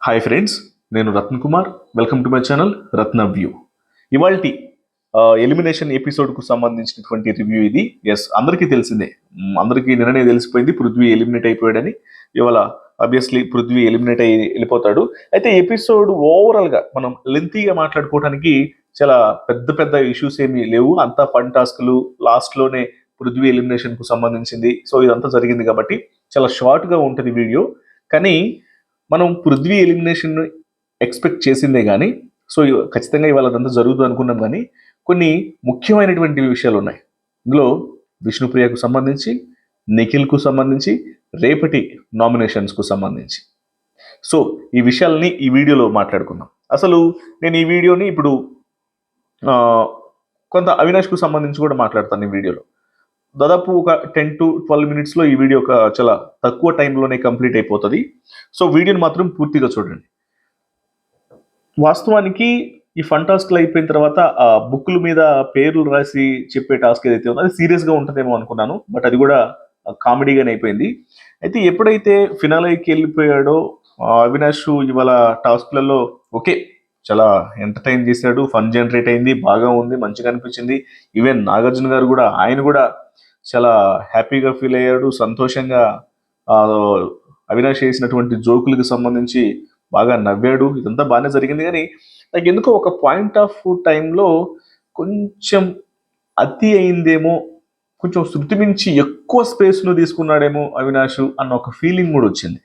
Hi friends, నేను Ratan Kumar. Welcome to my channel Ratna view. ఇవాల్టి elimination ఎపిసోడ్కు సంబంధించినటువంటి రివ్యూ ఇది. ఎస్, అందరికీ తెలిసిందే, అందరికీ నిన్ననే తెలిసిపోయింది పృథ్వీ ఎలిమినేట్ అయిపోయాడని. ఇవాళ ఆబ్వియస్లీ పృథ్వీ ఎలిమినేట్ అయ్యి వెళ్ళిపోతాడు. అయితే ఎపిసోడ్ ఓవరాల్గా మనం లెంతీగా మాట్లాడుకోవడానికి చాలా పెద్ద పెద్ద ఇష్యూస్ ఏమీ లేవు. అంతా ఫన్ టాస్క్లు, లాస్ట్లోనే పృథ్వీ ఎలిమినేషన్కు సంబంధించింది. సో ఇదంతా జరిగింది కాబట్టి చాలా షార్ట్గా ఉంటుంది వీడియో. కానీ మనం పృథ్వీ ఎలిమినేషన్ ఎక్స్పెక్ట్ చేసిందే కానీ, సో ఖచ్చితంగా ఇవాళ అదంతా జరుగుతుంది అనుకున్నాం. కానీ కొన్ని ముఖ్యమైనటువంటి విషయాలు ఉన్నాయి ఇందులో. విష్ణుప్రియకు సంబంధించి, నిఖిల్కు సంబంధించి, రేపటి నామినేషన్స్కు సంబంధించి. సో ఈ విషయాలని ఈ వీడియోలో మాట్లాడుకుందాం. అసలు నేను ఈ వీడియోని ఇప్పుడు కొంత అవినాష్కు సంబంధించి కూడా మాట్లాడతాను ఈ వీడియోలో. దాదాపు ఒక 10 to 12 మినిట్స్లో ఈ వీడియో ఒక చాలా తక్కువ టైంలోనే కంప్లీట్ అయిపోతుంది. సో వీడియోని మాత్రం పూర్తిగా చూడండి. వాస్తవానికి ఈ ఫన్ టాస్క్లు అయిపోయిన తర్వాత ఆ బుక్ల మీద పేర్లు రాసి చెప్పే టాస్క్ ఏదైతే ఉందో అది సీరియస్గా ఉంటుందేమో అనుకున్నాను. బట్ అది కూడా కామెడీగానే అయిపోయింది. అయితే ఎప్పుడైతే ఫినాలేకి వెళ్ళిపోయాడో అవినాష్ ఇవాళ టాస్క్లలో ఓకే చాలా ఎంటర్టైన్ చేశాడు, ఫన్ జనరేట్ అయింది, బాగా ఉంది, మంచిగా అనిపించింది. ఈవెన్ నాగార్జున గారు కూడా, ఆయన కూడా చాలా హ్యాపీగా ఫీల్ అయ్యాడు, సంతోషంగా అవినాష్ చేసినటువంటి జోకులకు సంబంధించి బాగా నవ్వాడు. ఇదంతా బాగానే జరిగింది. కానీ నాకు ఎందుకో ఒక పాయింట్ ఆఫ్ టైంలో కొంచెం అతి అయిందేమో, కొంచెం శృతి మించి ఎక్కువ స్పేస్ను తీసుకున్నాడేమో అవినాష్ అన్న ఒక ఫీలింగ్ కూడా వచ్చింది.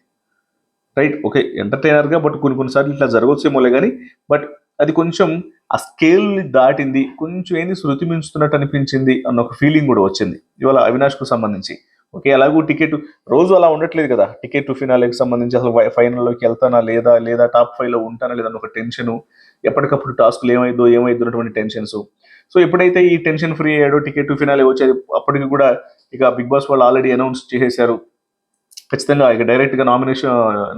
రైట్, ఓకే, ఎంటర్టైనర్గా, బట్ కొన్నిసార్లు ఇట్లా జరగవచ్చేమోలే. కానీ బట్ అది కొంచెం ఆ స్కేల్ని దాటింది, కొంచెం ఏంది శృతి మించుతున్నట్టు అనిపించింది అన్న ఒక ఫీలింగ్ కూడా వచ్చింది ఇవాళ అవినాష్కు సంబంధించి. ఓకే, అలాగూ టికెట్ రోజు అలా ఉండట్లేదు కదా. టికెట్ టు ఫినాలేకి సంబంధించి అసలు ఫైనల్లోకి వెళ్తానా లేదా టాప్ 5లో ఉంటానా లేదా ఒక టెన్షను, ఎప్పటికప్పుడు టాస్క్లు ఏమైందో అన్నటువంటి టెన్షన్స్. సో ఎప్పుడైతే ఈ టెన్షన్ ఫ్రీ అయ్యాడో, టికెట్ టు ఫినాలే వచ్చేది, అప్పటికి కూడా ఇక బిగ్ బాస్ వాళ్ళు ఆల్రెడీ అనౌన్స్ చేసేశారు ఖచ్చితంగా ఇక డైరెక్ట్గా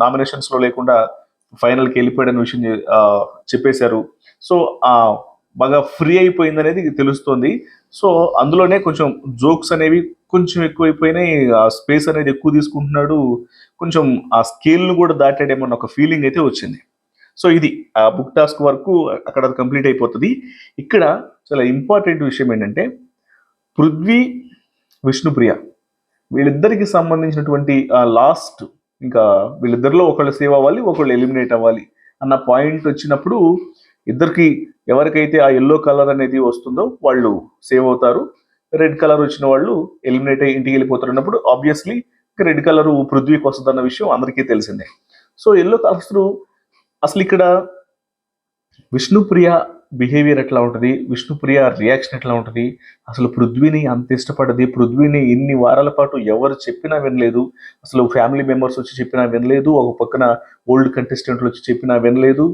నామినేషన్స్లో లేకుండా ఫైనల్కి వెళ్ళిపోయాడని విషయం చెప్పేశారు. సో బాగా ఫ్రీ అయిపోయింది అనేది తెలుస్తోంది. సో అందులోనే కొంచెం జోక్స్ అనేవి కొంచెం ఎక్కువైపోయినాయి, ఆ స్పేస్ అనేది ఎక్కువ తీసుకుంటున్నాడు, కొంచెం ఆ స్కేల్ను కూడా దాటాడేమో ఒక ఫీలింగ్ అయితే వచ్చింది. సో ఇది ఆ బుక్ టాస్క్ వరకు అక్కడ కంప్లీట్ అయిపోతుంది. ఇక్కడ చాలా ఇంపార్టెంట్ విషయం ఏంటంటే, పృథ్వీ, విష్ణుప్రియ వీళ్ళిద్దరికి సంబంధించినటువంటి లాస్ట్, ఇంకా వీళ్ళిద్దరిలో ఒకళ్ళు సేవ్ అవ్వాలి, ఒకళ్ళు ఎలిమినేట్ అవ్వాలి అన్న పాయింట్ వచ్చినప్పుడు ఇద్దరికి ఎవరికైతే ఆ ఎల్లో కలర్ అనేది వస్తుందో వాళ్ళు సేవ్ అవుతారు, రెడ్ కలర్ వచ్చిన వాళ్ళు ఎలిమినేట్ అయ్యి ఇంటికి వెళ్ళిపోతారు అన్నప్పుడు ఆబ్వియస్లీ రెడ్ కలర్ పృథ్వీకి వస్తుంది అన్న విషయం అందరికీ తెలిసిందే. సో ఎల్లో కలర్స్ అసలు ఇక్కడ విష్ణుప్రియ బిహేవియర్ ఎట్లా ఉంటుంది, విష్ణుప్రియ రియాక్షన్ ఎట్లా ఉంటుంది, అసలు పృథ్వీని అంత ఇష్టపడది, పృథ్వీని ఇన్ని వారాల పాటు ఎవరు చెప్పినా వినలేదు, అసలు ఫ్యామిలీ మెంబర్స్ వచ్చి చెప్పినా వినలేదు, ఒక పక్కన ఓల్డ్ కంటెస్టెంట్లు వచ్చి చెప్పినా వినలేదు,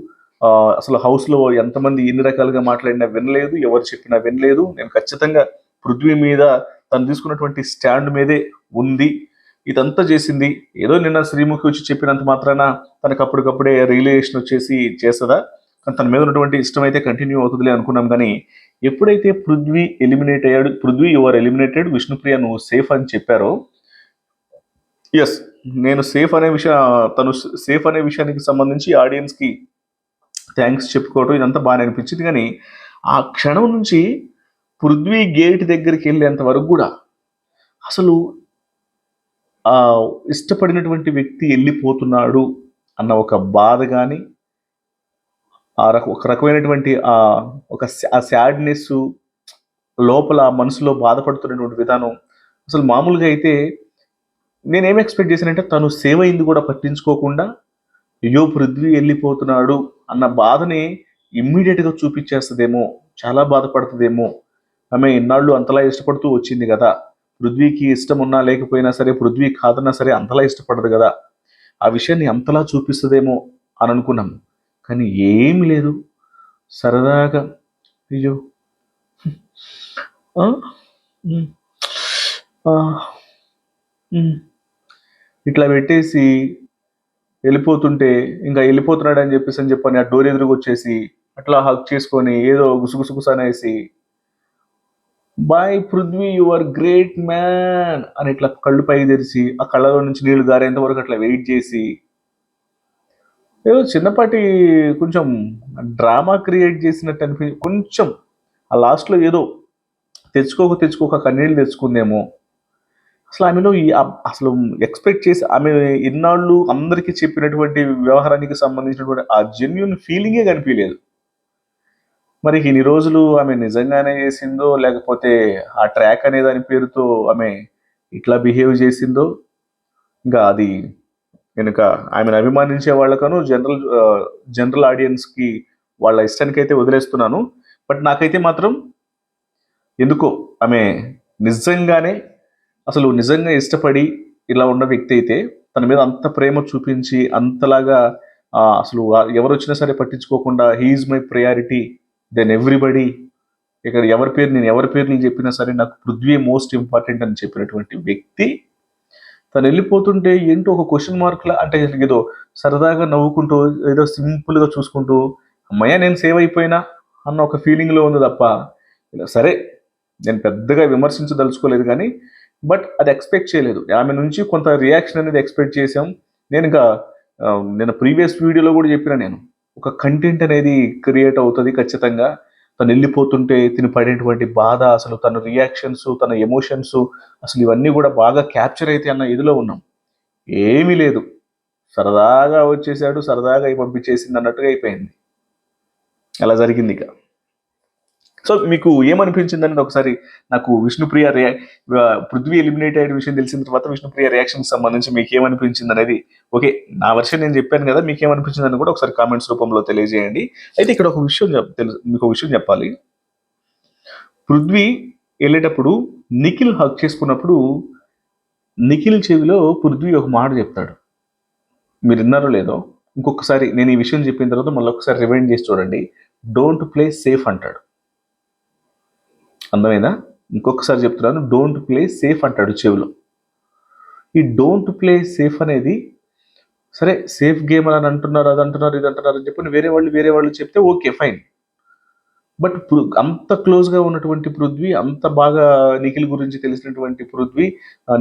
అసలు హౌస్లో ఎంతమంది ఎన్ని రకాలుగా మాట్లాడినా వినలేదు, ఎవరు చెప్పినా వినలేదు. నేను ఖచ్చితంగా పృథ్వీ మీద తను తీసుకున్నటువంటి స్టాండ్ మీదే ఉంది, ఇదంతా చేసింది. ఏదో నిన్న శ్రీముఖి వచ్చి చెప్పినంత మాత్రాన తనకు అప్పటికప్పుడే రియలైజేషన్ వచ్చేసి చేస్తుందా, తన మీద ఉన్నటువంటి ఇష్టం అయితే కంటిన్యూ అవుతుందిలే అనుకున్నాం. కానీ ఎప్పుడైతే పృథ్వీ ఎలిమినేట్ అయ్యాడు, పృథ్వీ యువర్ ఎలిమినేటెడ్, విష్ణుప్రియ నువ్వు సేఫ్ అని చెప్పారో, ఎస్ నేను సేఫ్ అనే తను సేఫ్ అనే విషయానికి సంబంధించి ఆడియన్స్కి థ్యాంక్స్ చెప్పుకోవడం ఇదంతా బాగా అనిపించింది. కానీ ఆ క్షణం నుంచి పృథ్వీ గేట్ దగ్గరికి వెళ్ళేంత వరకు కూడా అసలు ఇష్టపడినటువంటి వ్యక్తి వెళ్ళిపోతున్నాడు అన్న ఒక బాధ కానీ, ఒక రకమైనటువంటి ఆ సాడ్నెస్ లోపల మనసులో బాధపడుతున్నటువంటి విధానం అసలు మామూలుగా అయితే నేనేం ఎక్స్పెక్ట్ చేశానంటే, తను సేవ్ అయింది కూడా పట్టించుకోకుండా అయ్యో పృథ్వీ వెళ్ళిపోతున్నాడు అన్న బాధని ఇమ్మీడియట్గా చూపించేస్తుందేమో, చాలా బాధపడుతుందేమో, ఆమె ఇన్నాళ్ళు అంతలా ఇష్టపడుతూ వచ్చింది కదా, పృథ్వీకి ఇష్టం ఉన్నా లేకపోయినా సరే, పృథ్వీ కాదన్నా సరే అంతలా ఇష్టపడదు కదా, ఆ విషయాన్ని అంతలా చూపిస్తుందేమో అని అనుకున్నాము. కానీ ఏమి లేదు, సరదాగా అయ్యో ఇట్లా పెట్టేసి వెళ్ళిపోతుంటే, ఇంకా వెళ్ళిపోతున్నాడు అని చెప్పని ఆ డోర్ ఎదురుగా వచ్చేసి అట్లా హక్ చేసుకొని ఏదో గుసగుసనేసి bye Prithvi you are great man అని ఇట్లా కళ్ళు పైకి తెరిచి ఆ కళ్ళలో నుంచి నీళ్లు గారేంత వరకు అట్లా వెయిట్ చేసి ఏదో చిన్నపాటి కొంచెం డ్రామా క్రియేట్ చేసినట్టు కొంచెం ఆ లాస్ట్‌లో ఏదో తెచ్చుకోక కన్నీళ్లు తెచ్చుకుందేమో. అసలు ఆమెలో అసలు ఎక్స్‌పెక్ట్ చేసి ఆమె ఇన్నాళ్ళు అందరికి చెప్పినటువంటి వ్యవహారానికి సంబంధించినటువంటి ఆ జెన్యూన్ ఫీలింగే కనిపియలేదు. మరి ఇన్ని రోజులు ఆమె నిజంగానే చేసిందో, లేకపోతే ఆ ట్రాక్ అనే దాని పేరుతో ఆమె ఇట్లా బిహేవ్ చేసిందో, ఇంకా అది వెనుక ఆమెను అభిమానించే వాళ్ళకను జనరల్ ఆడియన్స్‌కి వాళ్ళ ఇష్టానికైతే వదిలేస్తున్నాను. బట్ నాకైతే మాత్రం ఎందుకో ఆమె నిజంగానే అసలు నిజంగా ఇష్టపడి ఇలా ఉన్న వ్యక్తి అయితే తన మీద అంత ప్రేమ చూపించి అంతలాగా అసలు ఎవరొచ్చినా సరే పట్టించుకోకుండా he is my priority then everybody, ఇక్కడ ఎవరి పేరు నేను చెప్పినా సరే నాకు పృథ్వీ మోస్ట్ ఇంపార్టెంట్ అని చెప్పినటువంటి వ్యక్తి తను వెళ్ళిపోతుంటే ఏంటో ఒక క్వశ్చన్ మార్క్‌లా, అంటే ఏదో సరదాగా నవ్వుకుంటూ, ఏదో సింపుల్‌గా చూసుకుంటూ, హమ్మయ్య! నేను సేవ్ అయిపోయినా అన్న ఒక ఫీలింగ్‌లో ఉంది తప్ప, ఇలా సరే నేను పెద్దగా విమర్శించదలుచుకోలేదు గానీ, బట్ అది ఎక్స్‌పెక్ట్ చేయలేదు. ఆమె నుంచి కొంత రియాక్షన్ అనేది ఎక్స్‌పెక్ట్ చేశాం. నేనింకా నేను ప్రీవియస్ వీడియోలో గూడా చెప్పినా నేను. ఒక కంటెంట్ అనేది క్రియేట్ అవుతది ఖచ్చితంగా. తనెళ్ళిపోతుంటే తిను పడేటువంటి బాధ, అసలు తన రియాక్షన్స్, తన ఎమోషన్స్, అసలు ఇవన్నీ గూడా బాగా క్యాప్చర్ అయితాయి అన్న ఇదిలో ఉన్నాం. ఏమీ లేదు. సరదాగా వచ్చేసాడు, సరదాగా పంపించేసింది అన్నట్టుగా అయిపోయింది. అలా జరిగిందిక. సో, మీకు ఏమనిపించిందనేది ఒకసారి నాకు పృథ్వీ ఎలిమినేట్ అయిన విషయం తెలిసిన తర్వాత విష్ణుప్రియ రియాక్షన్‌కి సంబంధించి మీకేమనిపించిందనేది, ఓకే. నా వెర్షన్ నేను చెప్పాను గదా! మీకేమనిపించిందని కూడా ఒకసారి కామెంట్స్ రూపంలో తెలియజేయండి. అయితే ఇక్కడ ఒక విషయం మీకో విషయం చెప్పాలి. పృథ్వీ ఎళ్ళేటప్పుడు నిఖిల్ హగ్ చేసుకున్నప్పుడు, నిఖిల్ చెవిలో పృథ్వీ ఒక మాట చెప్తాడు. మీరిన్నారో లేదో, ఇంకొకసారి నేను ఈ విషయం చెప్పిన తర్వాత మళ్ళొకసారి రివైండ్ చేసి చూడండి. డోంట్ ప్లే సేఫ్ అంటాడు. అర్థమైందా? ఇంకొకసారి చెప్తున్నాను. డోంట్ ప్లే సేఫ్ అంటాడు చెవిలో. ఈ డోంట్ ప్లే సేఫ్ అనేది, సరే సేఫ్ గేమ్ అని అంటున్నారు, అది అంటున్నారు, ఇది అంటున్నారు అని చెప్పి వేరే వాళ్ళు చెప్తే ఓకే, ఫైన్. బట్ అంత క్లోజ్‌గా ఉన్నటువంటి పృథ్వీ, అంత బాగా నిఖిల్ గురించి తెలిసినటువంటి పృథ్వీ,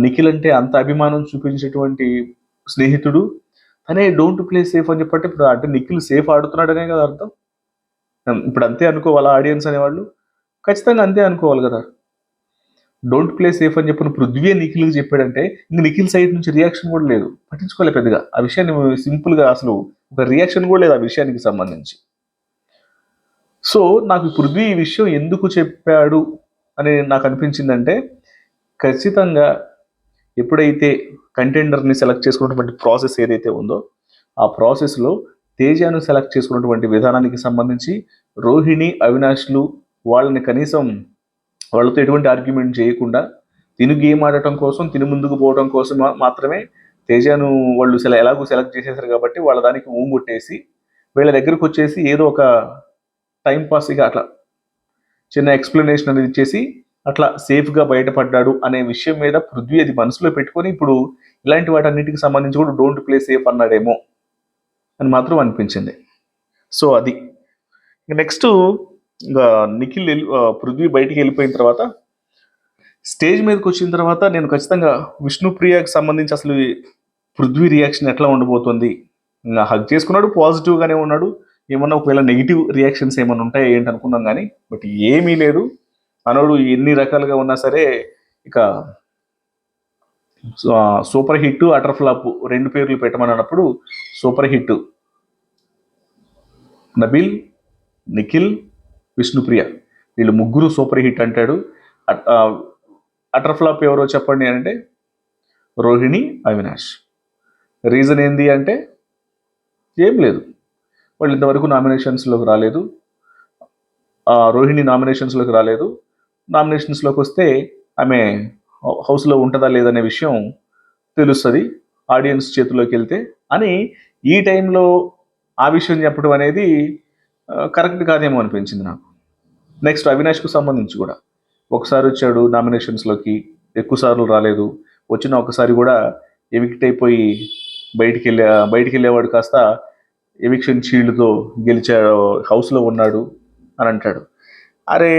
నిఖిల్ అంటే అంత అభిమానం చూపించేటువంటి స్నేహితుడు, తనే డోంట్ ప్లే సేఫ్ అని చెప్పంటే ఇప్పుడు అంటే నిఖిల్ సేఫ్ ఆడుతున్నాడనే కదా అర్థం. ఇప్పుడు అంతే అనుకోవాలా ఆడియన్స్ అనేవాళ్ళు? ఖచ్చితంగా అంతే అనుకోవాలి కదా! డోంట్ ప్లే సేఫ్ అని చెప్పిన పృథ్వీ నిఖిల్‌కి చెప్పాడంటే, ఇంక నిఖిల్ సైడ్ నుంచి రియాక్షన్ కూడా లేదు. పట్టించుకోలే పెద్దగా. ఆ విషయాన్ని సింపుల్‌గా అసలు ఒక రియాక్షన్ కూడా లేదు ఆ విషయానికి సంబంధించి. సో, నాకు పృథ్వీ ఈ విషయం ఎందుకు చెప్పాడు అని నాకనిపించిందంటే, ఖచ్చితంగా ఎప్పుడైతే కంటెండర్‌ని సెలెక్ట్ చేసుకున్నటువంటి ప్రాసెస్ ఏదైతే ఉందో, ఆ ప్రాసెస్‌లో తేజాను సెలెక్ట్ చేసుకున్నటువంటి విధానానికి సంబంధించి రోహిణి, అవినాష్‌లు వాళ్ళని కనీసం వాళ్ళతో ఎటువంటి ఆర్గ్యుమెంట్ చేయకుండా తిను గేమ్ ఆడటం కోసం, తిను ముందుకు పోవడం కోసం మాత్రమే తేజాను వాళ్ళు ఎలాగో సెలెక్ట్ చేసేసారు కాబట్టి వాళ్ళ దానికి ఊంగొట్టేసి వీళ్ళ దగ్గరకొచ్చేసి ఏదో ఒక టైం పాస్‌గా అట్లా చిన్న ఎక్స్‌ప్లనేషన్ అనేది ఇచ్చేసి అట్లా సేఫ్‌గా బయటపడ్డాడు అనే విషయం మీద పృథ్వీ అది మనసులో పెట్టుకొని ఇప్పుడు ఇలాంటి వాటన్నిటికి సంబంధించి కూడా డోంట్ ప్లే సేఫ్ అన్నాడేమో అని మాత్రం అనిపించింది. సో, అది. నెక్స్ట్ ఇంగా పృథ్వీ బయటికెళ్ళిపోయిన తర్వాత స్టేజ్ మీదకొచ్చిన తర్వాత నేను ఖచ్చితంగా విష్ణుప్రియకి సంబంధించి అసలు ఈ పృథ్వీ రియాక్షన్ ఎట్లా ఉండబోతుంది? హగ్ చేసుకున్నాడు, పాజిటివ్‌గానే ఉన్నాడు. ఏమన్నా ఒకవేళ నెగెటివ్ రియాక్షన్స్ ఏమన్నా ఉంటాయా ఏంటి అనుకున్నాం గానీ, బట్ ఏమీ లేదు. మనోడు ఎన్ని రకాలుగా ఉన్నా సరే ఇక సూపర్ హిట్, అటర్ ఫ్లాప్ 2 పేర్లు పెట్టమన్నప్పుడు సూపర్ హిట్ నబీల్, నిఖిల్, విష్ణుప్రియ వీళ్ళు ముగ్గురు సూపర్ హిట్ అంటాడు. అటర్ ఫ్లాప్ ఎవరో చెప్పండి అంటే రోహిణి, అవినాష్. రీజన్ ఏంది అంటే ఏం లేదు. వాళ్ళు ఇంతవరకు నామినేషన్స్‌లోకి రాలేదు. రోహిణి నామినేషన్స్‌లోకి రాలేదు. నామినేషన్స్‌లోకి వస్తే ఆమె హౌస్‌లో ఉంటదా లేదనే విషయం తెలుస్తది. ఆడియన్స్ చేతుల్లోకెళ్తే అని ఈ టైంలో ఆ విషయం చెప్పడం అనేది కరెక్ట్ కాదేమో అనిపించింది నాకు. నెక్స్ట్ అవినాష్‌కు సంబంధించి కూడా. ఒకసారి వచ్చాడు నామినేషన్స్‌లోకి, ఎక్కువ సార్లు రాలేదు. వచ్చిన ఒకసారి కూడా ఎవిక్ట్ అయిపోయి బయటికెళ్ళేవాడు కాస్త ఎవిక్షన్ షీల్డ్‌తో గెలిచాడు, హౌస్‌లో ఉన్నాడు అని అంటాడు. అరే!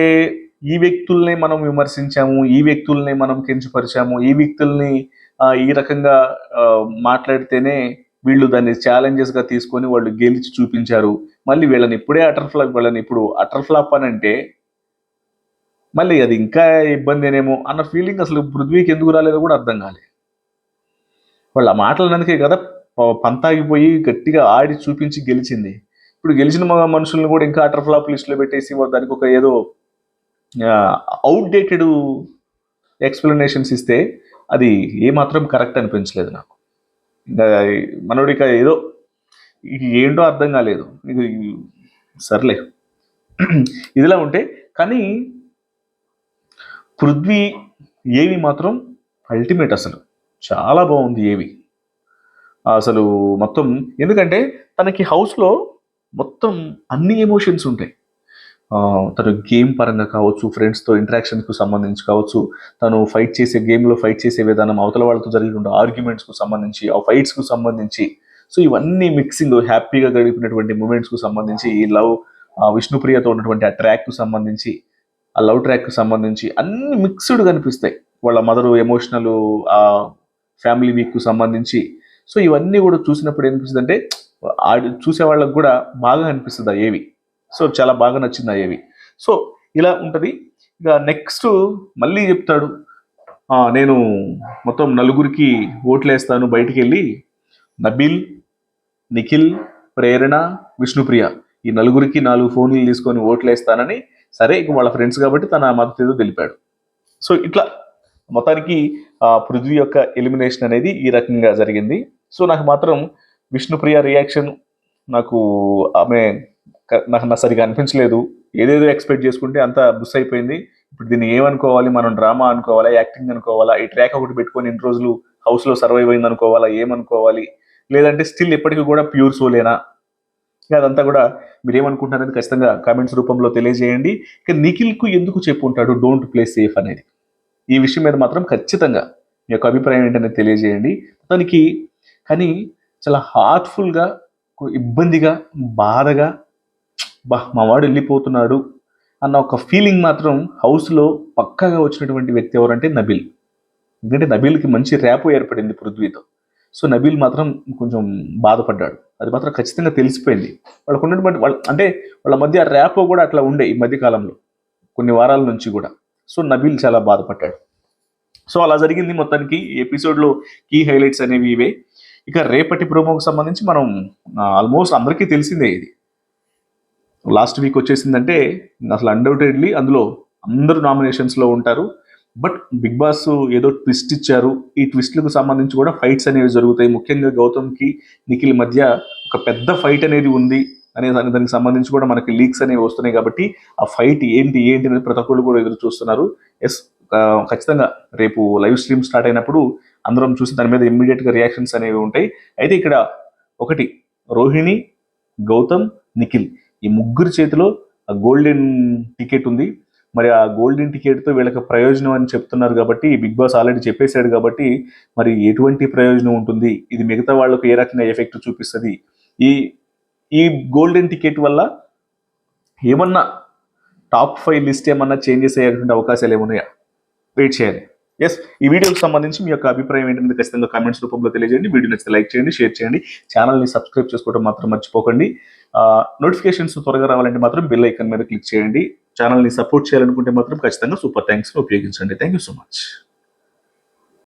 ఈ వ్యక్తుల్ని మనం విమర్శించాము, ఈ వ్యక్తుల్ని మనం కించపరిచాము, ఈ వ్యక్తుల్ని ఈ రకంగా మాట్లాడితేనే వీళ్ళు దాన్ని ఛాలెంజెస్గా తీసుకొని వాళ్ళు గెలిచి చూపించారు. మళ్ళీ వీళ్ళని ఇప్పుడే ఇప్పుడు అటర్ ఫ్లాప్ అని అంటే మళ్ళీ అది ఇంకా ఇబ్బందేనేమో అన్న ఫీలింగ్ అసలు పృథ్వీకి ఎందుకు రాలేదో కూడా అర్థం కాలేదు. వాళ్ళు ఆ మాటలన్నందుకే కదా పంతాగిపోయి గట్టిగా ఆడి చూపించి గెలిచింది. ఇప్పుడు గెలిచిన మనుషుల్ని కూడా ఇంకా అటర్ ఫ్లాప్ లిస్ట్లో పెట్టేసి దానికి ఒక ఏదో అవుట్డేటెడ్ ఎక్స్ప్లెనేషన్స్ ఇస్తే అది ఏమాత్రం కరెక్ట్ అనిపించలేదు నాకు. ఇంకా మనోడిక ఏదో ఏంటో అర్థం కాలేదు. ఇది సర్లే ఇదిలా ఉంటే, కానీ పృథ్వీ ఏవి మాత్రం అల్టిమేట్, అసలు చాలా బాగుంది ఏవి అసలు మొత్తం. ఎందుకంటే తనకి హౌస్లో మొత్తం అన్ని ఎమోషన్స్ ఉంటాయి. తను గేమ్ పరంగా కావచ్చు, ఫ్రెండ్స్తో ఇంటరాక్షన్స్కు సంబంధించి కావచ్చు, తను గేమ్లో ఫైట్ చేసే విధానం, అవతల వాళ్ళతో జరిగిన ఆర్గ్యుమెంట్స్కు సంబంధించి, ఆ ఫైట్స్కు సంబంధించి, సో ఇవన్నీ మిక్సింగ్, హ్యాపీగా గడిపినటువంటి మూమెంట్స్కు సంబంధించి, ఈ లవ్ విష్ణుప్రియతో ఉన్నటువంటి ఆ ట్రాక్కు సంబంధించి, ఆ లవ్ ట్రాక్కు సంబంధించి అన్ని మిక్స్డ్ కనిపిస్తాయి. వాళ్ళ మదరు ఎమోషనల్, ఆ ఫ్యామిలీ వీక్కు సంబంధించి, సో ఇవన్నీ కూడా చూసినప్పుడు ఏమనిపిస్తుంది అంటే చూసే వాళ్ళకు కూడా బాగా అనిపిస్తుంది ఆ ఏవి. సో చాలా బాగా నచ్చింది ఆ ఏవి. సో ఇలా ఉంటుంది. ఇక నెక్స్ట్ మళ్ళీ చెప్తాడు, నేను మొత్తం నలుగురికి ఓట్లేస్తాను, బయటికి వెళ్ళి నబీల్, నిఖిల్, ప్రేరణ, విష్ణుప్రియ ఈ నలుగురికి 4 ఫోన్లు తీసుకొని ఓట్లేస్తానని. సరే, ఇక వాళ్ళ ఫ్రెండ్స్ కాబట్టి తన మద్దతు ఏదో తెలిపాడు. సో ఇట్లా మొత్తానికి పృథ్వీ యొక్క ఎలిమినేషన్ అనేది ఈ రకంగా జరిగింది. సో నాకు మాత్రం విష్ణుప్రియ రియాక్షన్ నాకు సరిగా అనిపించలేదు. ఏదేదో ఎక్స్పెక్ట్ చేసుకుంటే అంత బుస్ అయిపోయింది. ఇప్పుడు దీన్ని ఏమనుకోవాలి, మనం డ్రామా అనుకోవాలా, యాక్టింగ్ అనుకోవాలా, ఈ ట్రాక్ ఒకటి పెట్టుకొని ఇన్ని రోజులు హౌస్లో సర్వైవ్ అయింది అనుకోవాలా, ఏమనుకోవాలి, లేదంటే స్టిల్ ఎప్పటికీ కూడా ప్యూర్ సోలేనా, అదంతా కూడా మీరు ఏమనుకుంటున్నారనేది ఖచ్చితంగా కామెంట్స్ రూపంలో తెలియజేయండి. ఇక నిఖిల్కు ఎందుకు చెప్పుంటాడు డోంట్ ప్లే సేఫ్ అనేది, ఈ విషయం మీద మాత్రం ఖచ్చితంగా మీ యొక్క అభిప్రాయం ఏంటనేది తెలియజేయండి. దానికి కానీ చాలా హార్ట్ఫుల్గా, ఇబ్బందిగా, బాధగా, మా వాడు వెళ్ళిపోతున్నాడు అన్న ఒక ఫీలింగ్ మాత్రం హౌస్లో పక్కాగా వచ్చినటువంటి వ్యక్తి ఎవరంటే నబీల్. ఎందుకంటే నబీల్కి మంచి ర్యాపో ఏర్పడింది పృథ్వీతో. సో నబీల్ మాత్రం కొంచెం బాధపడ్డాడు, అది మాత్రం ఖచ్చితంగా తెలిసిపోయింది. వాళ్ళకు ఉన్నటువంటి వాళ్ళ మధ్య ర్యాపో కూడా అట్లా ఉండే ఈ మధ్యకాలంలో కొన్ని వారాల నుంచి కూడా. సో నబీల్ చాలా బాధపడ్డాడు. సో అలా జరిగింది మొత్తానికి. ఎపిసోడ్లో కీ హైలైట్స్ అనేవి ఇవే. ఇక రేపటి ప్రోమోకి సంబంధించి మనం ఆల్మోస్ట్ అందరికీ తెలిసిందే. ఇది లాస్ట్ వీక్ వచ్చేసిందంటే అసలు అన్డౌటెడ్లీ అందులో అందరూ నామినేషన్స్లో ఉంటారు. బట్ బిగ్ బాస్ ఏదో ట్విస్ట్ ఇచ్చారు. ఈ ట్విస్ట్లకు సంబంధించి కూడా ఫైట్స్ అనేవి జరుగుతాయి. ముఖ్యంగా గౌతమ్కి నిఖిల్ మధ్య ఒక పెద్ద ఫైట్ అనేది ఉంది అనే దానికి సంబంధించి కూడా మనకి లీక్స్ అనేవి వస్తున్నాయి. కాబట్టి ఆ ఫైట్ ఏంటి అనేది ప్రతి ఒక్కళ్ళు కూడా ఎదురు చూస్తున్నారు. ఎస్, ఖచ్చితంగా రేపు లైవ్ స్ట్రీమ్ స్టార్ట్ అయినప్పుడు అందరం చూసి దాని మీద ఇమ్మీడియట్గా రియాక్షన్స్ అనేవి ఉంటాయి. అయితే ఇక్కడ ఒకటి, రోహిణి, గౌతమ్, నిఖిల్ ఈ ముగ్గురు చేతిలో ఆ గోల్డెన్ టికెట్ ఉంది. మరి ఆ గోల్డెన్ టికెట్తో వీళ్ళకి ప్రయోజనం అని చెప్తున్నారు కాబట్టి, బిగ్ బాస్ ఆల్రెడీ చెప్పేశాడు కాబట్టి, మరి ఎటువంటి ప్రయోజనం ఉంటుంది, ఇది మిగతా వాళ్ళకు ఏ రకంగా ఎఫెక్ట్ చూపిస్తుంది, ఈ గోల్డెన్ టికెట్ వల్ల ఏమన్నా టాప్ 5 లిస్ట్ ఏమన్నా చేంజెస్ అయ్యేటువంటి అవకాశాలు ఏమున్నాయా, వెయిట్ చేయాలి. ఎస్, ఈ వీడియోకి సంబంధించి మీ యొక్క అభిప్రాయం ఏంటంటే ఖచ్చితంగా కామెంట్స్ రూపంలో తెలియజేయండి. వీడియో నచ్చితే లైక్ చేయండి, షేర్ చేయండి, ఛానల్ని సబ్స్క్రైబ్ చేసుకోవడం మాత్రం మర్చిపోకండి. నోటిఫికేషన్స్ త్వరగా రావాలంటే మాత్రం బెల్ ఐకాన్ మీద క్లిక్ చేయండి. ఛానల్ని సపోర్ట్ చేయాలనుకుంటే మాత్రం ఖచ్చితంగా సూపర్ థ్యాంక్స్ని ఉపయోగించండి. Thank you so much.